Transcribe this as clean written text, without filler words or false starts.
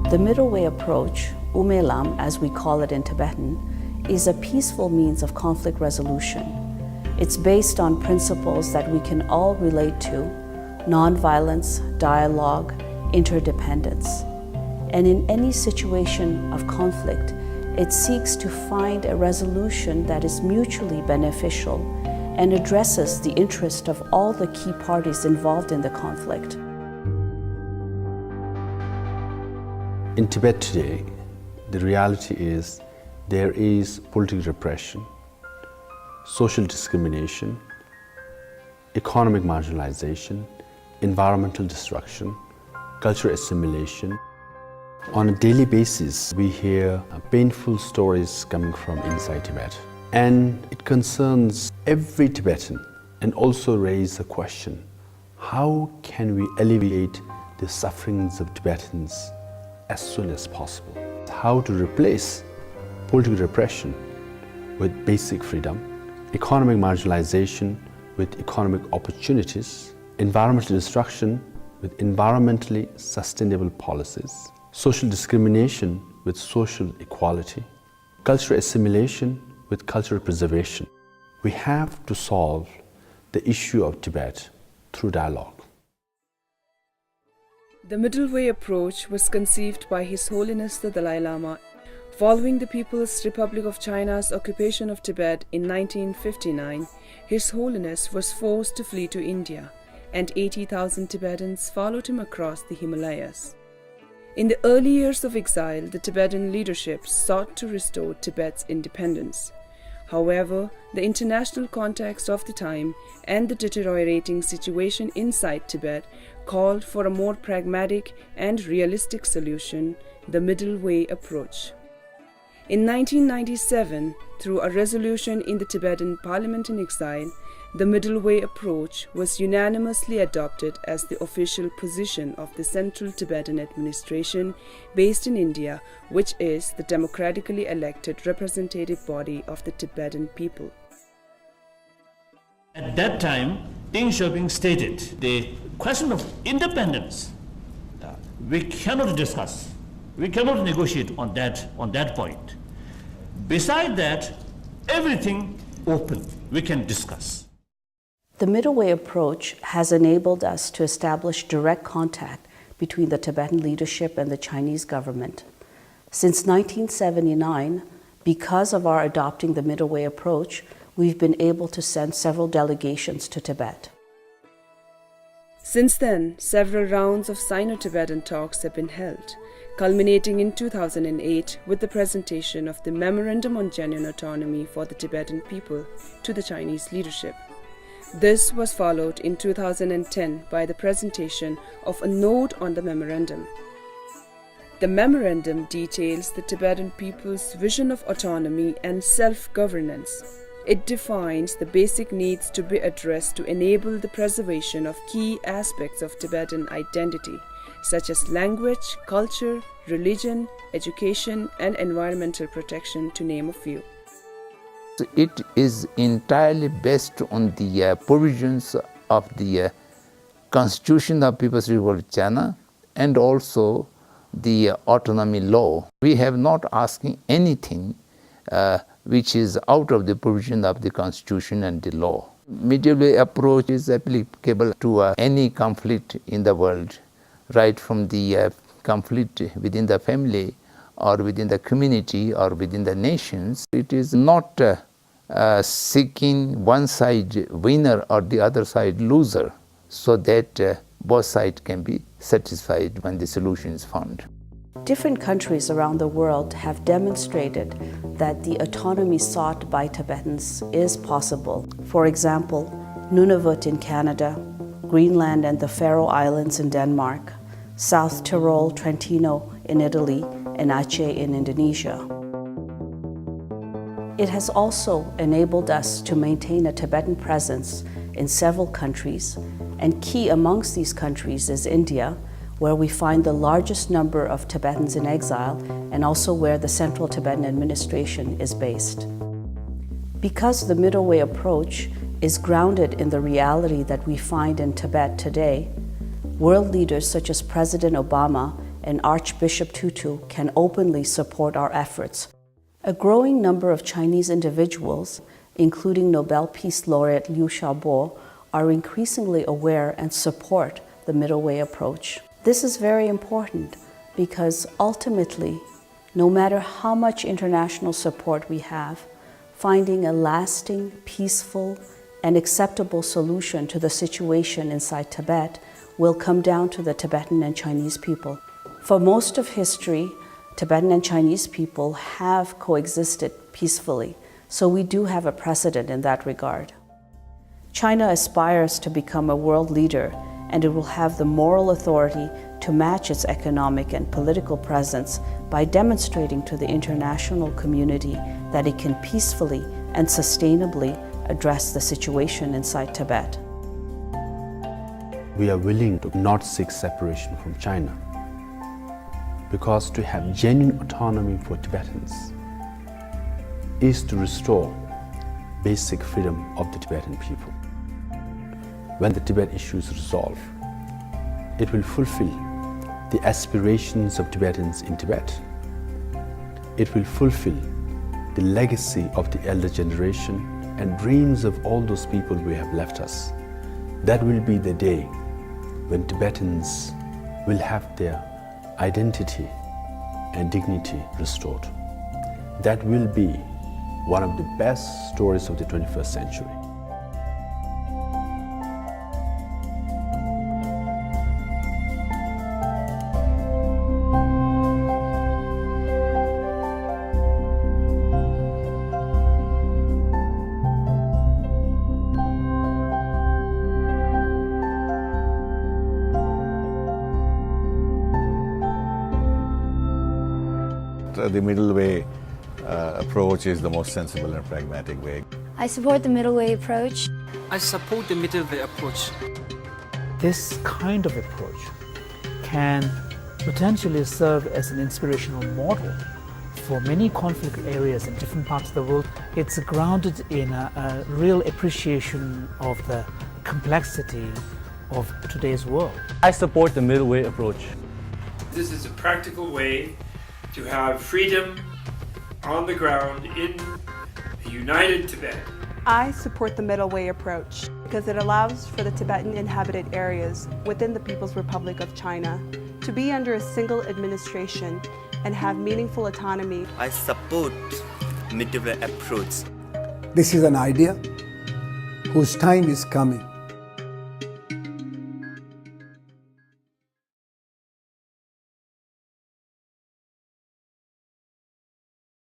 The middle way approach, Umeylam as we call it in Tibetan, is a peaceful means of conflict resolution. It's based on principles that we can all relate to: nonviolence, dialogue, interdependence. And in any situation of conflict, it seeks to find a resolution that is mutually beneficial and addresses the interest of all the key parties involved in the conflict. In Tibet today, the reality is there is political repression, social discrimination, economic marginalization, environmental destruction, cultural assimilation. On a daily basis, we hear painful stories coming from inside Tibet. And it concerns every Tibetan and also raises the question, how can we alleviate the sufferings of Tibetans as soon as possible? How to replace political repression with basic freedom, economic marginalization with economic opportunities, environmental destruction with environmentally sustainable policies, social discrimination with social equality, cultural assimilation with cultural preservation. We have to solve the issue of Tibet through dialogue. The middle way approach was conceived by His Holiness the Dalai Lama following the People's Republic of China's occupation of Tibet in 1959. His Holiness was forced to flee to India, and 80,000 Tibetans followed him across the Himalayas. In the early years of exile, the Tibetan leadership sought to restore Tibet's independence. However, the international context of the time and the deteriorating situation inside Tibet called for a more pragmatic and realistic solution, the middle way approach. In 1997, through a resolution in the Tibetan Parliament in exile, the middle way approach was unanimously adopted as the official position of the Central Tibetan Administration based in India, which is the democratically elected representative body of the Tibetan people. At that time, Deng Xiaoping stated the question of independence we cannot discuss, we cannot negotiate on that point. Beside that, everything open, we can discuss. The middle way approach has enabled us to establish direct contact between the Tibetan leadership and the Chinese government. Since 1979, because of our adopting the middle way approach, we've been able to send several delegations to Tibet. Since then, several rounds of Sino-Tibetan talks have been held, culminating in 2008 with the presentation of the Memorandum on Genuine Autonomy for the Tibetan people to the Chinese leadership. This was followed in 2010 by the presentation of a note on the memorandum. The memorandum details the Tibetan people's vision of autonomy and self-governance. It defines the basic needs to be addressed to enable the preservation of key aspects of Tibetan identity, such as language, culture, religion, education, and environmental protection, to name a few. It is entirely based on the provisions of the Constitution of People's Republic of China and also the autonomy law. We have not asking anything which is out of the provision of the Constitution and the law. Middle way approach is applicable to any conflict in the world, right from the conflict within the family or within the community or within the nations. It is not seeking one side winner or the other side loser, so that both sides can be satisfied when the solution is found. Different countries around the world have demonstrated that the autonomy sought by Tibetans is possible. For example, Nunavut in Canada, Greenland and the Faroe Islands in Denmark, South Tyrol, Trentino in Italy, and Aceh in Indonesia. It has also enabled us to maintain a Tibetan presence in several countries, and key amongst these countries is India, where we find the largest number of Tibetans in exile and also where the Central Tibetan Administration is based. Because the middle way approach is grounded in the reality that we find in Tibet today, world leaders such as President Obama and Archbishop Tutu can openly support our efforts. A growing number of Chinese individuals, including Nobel Peace Laureate Liu Xiaobo, are increasingly aware and support the middle way approach. This is very important because ultimately, no matter how much international support we have, finding a lasting, peaceful, and acceptable solution to the situation inside Tibet will come down to the Tibetan and Chinese people. For most of history, Tibetan and Chinese people have coexisted peacefully, so we do have a precedent in that regard. China aspires to become a world leader, and it will have the moral authority to match its economic and political presence by demonstrating to the international community that it can peacefully and sustainably address the situation inside Tibet. We are willing to not seek separation from China, because to have genuine autonomy for Tibetans is to restore basic freedom of the Tibetan people. When the Tibet issue is resolved, it will fulfill the aspirations of Tibetans in Tibet. It will fulfill the legacy of the elder generation and dreams of all those people who have left us. That will be the day when Tibetans will have their identity and dignity restored. That will be one of the best stories of the 21st century. The middle way approach is the most sensible and pragmatic way. I support the middle way approach. I support the middle way approach. This kind of approach can potentially serve as an inspirational model for many conflict areas in different parts of the world. It's grounded in a real appreciation of the complexity of today's world. I support the middle way approach. This is a practical way to have freedom on the ground in a united Tibet. I support the middle way approach because it allows for the Tibetan inhabited areas within the People's Republic of China to be under a single administration and have meaningful autonomy. I support middle way approach. This is an idea whose time is coming.